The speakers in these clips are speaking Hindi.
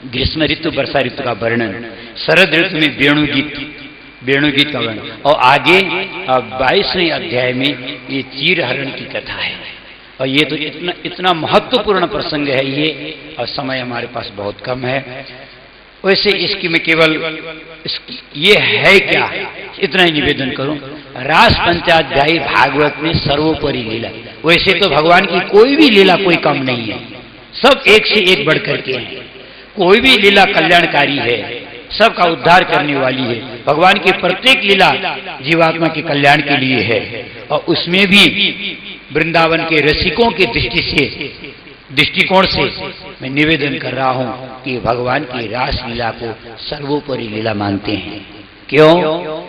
ग्रीष्म ऋतु वर्षा ऋतु का वर्णन, शरद ऋतु में वेणुगीत का वर्णन, और आगे 22वें अध्याय में ये चीर हरण की कथा है। और ये तो इतना महत्वपूर्ण प्रसंग है ये, और समय हमारे पास बहुत कम है। वैसे इसकी मैं केवल ये है क्या इतना ही निवेदन करूं, रास पंचाध्यायी भागवत में सर्वोपरि लीला। वैसे तो भगवान की कोई भी लीला कोई कम नहीं है, सब एक से एक बढ़ करके है। कोई भी लीला कल्याणकारी है, सबका उद्धार करने वाली है। भगवान की प्रत्येक लीला जीवात्मा के कल्याण के लिए है, और उसमें भी वृंदावन के रसिकों की दृष्टिकोण से मैं निवेदन कर रहा हूं कि भगवान की रास लीला को सर्वोपरि लीला मानते हैं। क्यों?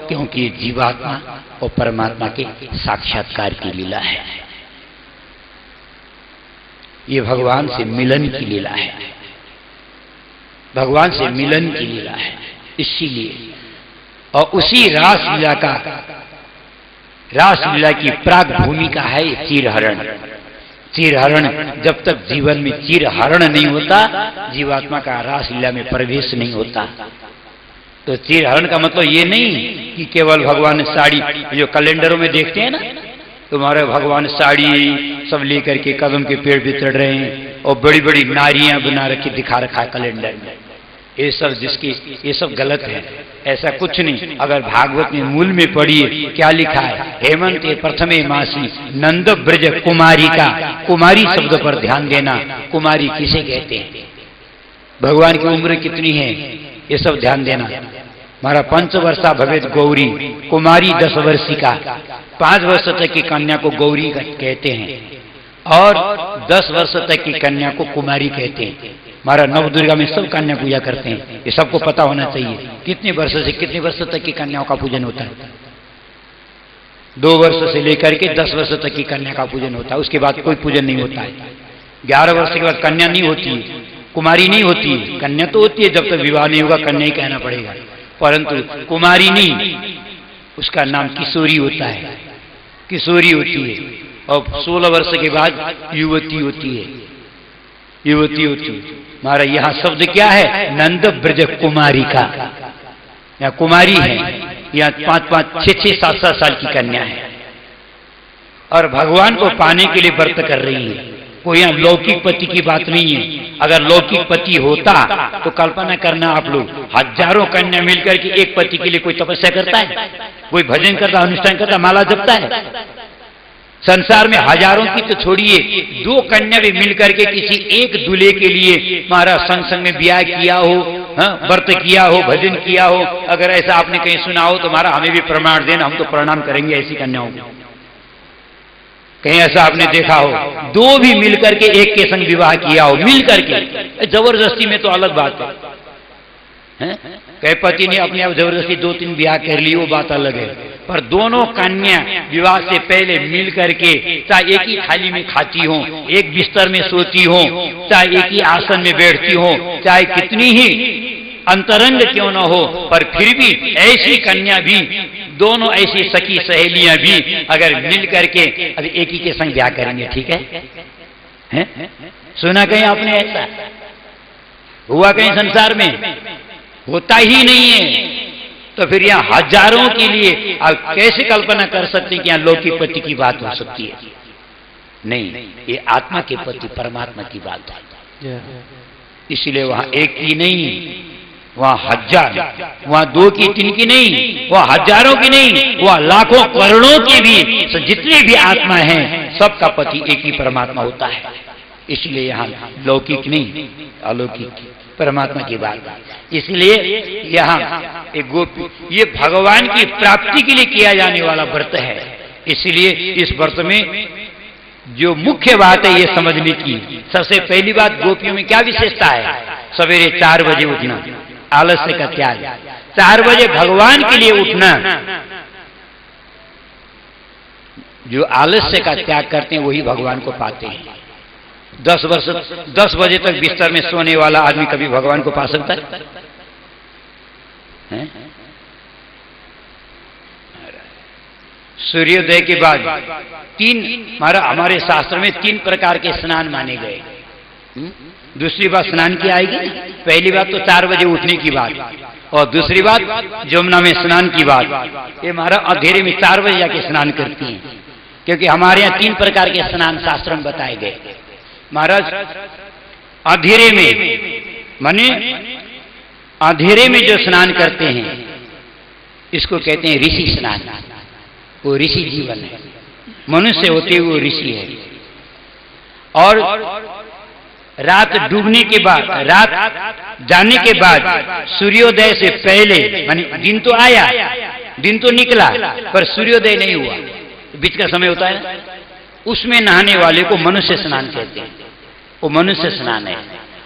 क्योंकि जीवात्मा और परमात्मा के साक्षात्कार की लीला है, ये भगवान से मिलन की लीला है, भगवान से मिलन की लीला है। इसीलिए और उसी रास लीला की प्राग भूमिका है चीरहरण। चीरहरण, जब तक जीवन में चीरहरण नहीं होता, जीवात्मा का रास लीला में प्रवेश नहीं होता। तो चीरहरण का मतलब ये नहीं कि केवल भगवान साड़ी, जो कैलेंडरों में देखते हैं ना, तुम्हारे भगवान साड़ी सब लेकर के कदम के पेड़ पे चढ़ रहे हैं और बड़ी बड़ी नारियां बना रखी दिखा रखा है कैलेंडर में। ये सब गलत है, ऐसा कुछ नहीं। अगर भागवत में मूल में पढ़िए क्या लिखा है, हेमंत प्रथमे मासी नंद ब्रज कुमारी का, कुमारी शब्द पर ध्यान देना। कुमारी किसे कहते हैं, भगवान की उम्र कितनी है, ये सब ध्यान देना। हमारा 5 वर्षा भवेद गौरी, कुमारी 10 वर्षी का, 5 वर्ष तक की कन्या को गौरी कहते हैं, और 10 वर्ष तक की कन्या को कुमारी कहते हैं। हमारा नवदुर्गा में सब कन्या पूजा करते हैं, ये सबको पता होना चाहिए। कितने वर्ष से कितने वर्ष तक की कन्याओं का पूजन होता है? 2 वर्ष से लेकर के 10 वर्ष तक की कन्या का पूजन होता है, उसके बाद कोई पूजन नहीं होता है। 11 वर्ष के बाद कन्या नहीं होती, कुमारी नहीं होती। कन्या तो होती है, जब तक विवाह नहीं होगा कन्या ही कहना पड़ेगा, परंतु कुमारी नहीं, उसका नाम किशोरी होता है, किशोरी होती है। और 16 वर्ष के बाद युवती होती है, युवती होती है। हमारा यहाँ शब्द क्या है, नंद ब्रज कुमारी का, या कुमारी है, या 5-5, 6-6, 7-7 साल की कन्या है, और भगवान को पाने के लिए व्रत कर रही है। कोई यहाँ लौकिक पति की बात नहीं है। अगर लौकिक पति होता तो कल्पना करना आप लोग, हजारों कन्या मिलकर के एक पति के लिए कोई तपस्या करता है, कोई भजन करता, अनुष्ठान करता, माला जपता है? संसार में हजारों की तो छोड़िए, 2 कन्या भी मिलकर के किसी एक दूल्हे के लिए महाराज संग में ब्याह किया हो, व्रत किया हो, भजन किया हो, अगर ऐसा आपने कहीं सुना हो तो हमारा हमें भी प्रमाण देना, हम तो प्रणाम करेंगे ऐसी कन्याओं को। कहीं ऐसा आपने देखा हो 2 भी मिलकर के एक के संग विवाह किया हो, मिलकर के? जबरदस्ती में तो अलग बात है, कई पति ने अपने आप जबरदस्ती 2-3 ब्याह कर ली, वो बात अलग है। पर दोनों कन्या विवाह से पहले मिल करके, चाहे एक ही थाली में खाती हो, एक बिस्तर में सोती हो, चाहे एक ही आसन में बैठती हो, चाहे कितनी ही अंतरंग क्यों न हो, पर फिर भी ऐसी कन्या भी, दोनों ऐसी सखी सहेलियां भी अगर मिल करके अभी एक ही के संग ब्याह करेंगे, ठीक है? सुना कहीं आपने ऐसा? हुआ कहीं संसार में? होता ही नहीं है। तो फिर यहाँ हजारों के लिए आप कैसे कल्पना कर सकते हैं कि यहाँ लौकिक पति की बात हो सकती है? नहीं, ये आत्मा के पति परमात्मा की बात है। इसलिए वहां एक की नहीं, वहां हजार, वहां 2 की 3 की नहीं, वहां हजारों की नहीं, वहां लाखों करोड़ों की भी, जितने भी आत्मा हैं सबका पति एक ही परमात्मा होता है। इसलिए यहाँ लौकिक नहीं, अलौकिक परमात्मा की बात। इसलिए यहाँ एक गोपी, ये भगवान की प्राप्ति के लिए किया जाने वाला व्रत है। इसलिए इस व्रत में जो मुख्य बात है ये समझने की, सबसे पहली बात, गोपियों में क्या विशेषता है? सवेरे 4 बजे उठना, आलस्य का त्याग, 4 बजे भगवान के लिए उठना। जो आलस्य का त्याग करते हैं वही भगवान को पाते हैं। 10 बजे तक बिस्तर में सोने वाला आदमी कभी भगवान को पा सकता है? सूर्योदय के बाद 3, हमारे शास्त्र में 3 प्रकार के स्नान माने गए। दूसरी बात स्नान की आएगी। पहली बात तो 4 बजे उठने की बात, और दूसरी बात जमुना में स्नान की बात। ये महाराज अंधेरे में 4 बजे जाके स्नान करती हैं, क्योंकि हमारे यहाँ 3 प्रकार के स्नान शास्त्र में बताए गए। महाराज अंधेरे में माने अंधेरे में जो स्नान करते हैं इसको कहते हैं ऋषि स्नान। वो ऋषि जीवन है, मनुष्य होते हुए वो ऋषि है। और रात डूबने के बाद, रात जाने के बाद, सूर्योदय से पहले माने दिन तो आया, दिन तो निकला, पर सूर्योदय नहीं हुआ, बीच का समय होता है, उसमें नहाने वाले को मनुष्य स्नान कहते हैं। वो मनुष्य स्नान है।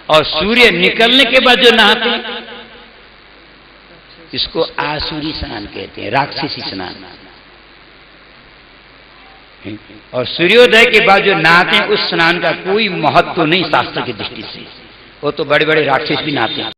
और सूर्य निकलने के बाद जो नहाते हैं इसको आसुरी स्नान कहते हैं, राक्षसी स्नान। और सूर्योदय के बाद जो नहाते हैं उस स्नान का कोई महत्व नहीं शास्त्र की दृष्टि से। वो तो बड़े बड़े राक्षस भी नहाते हैं।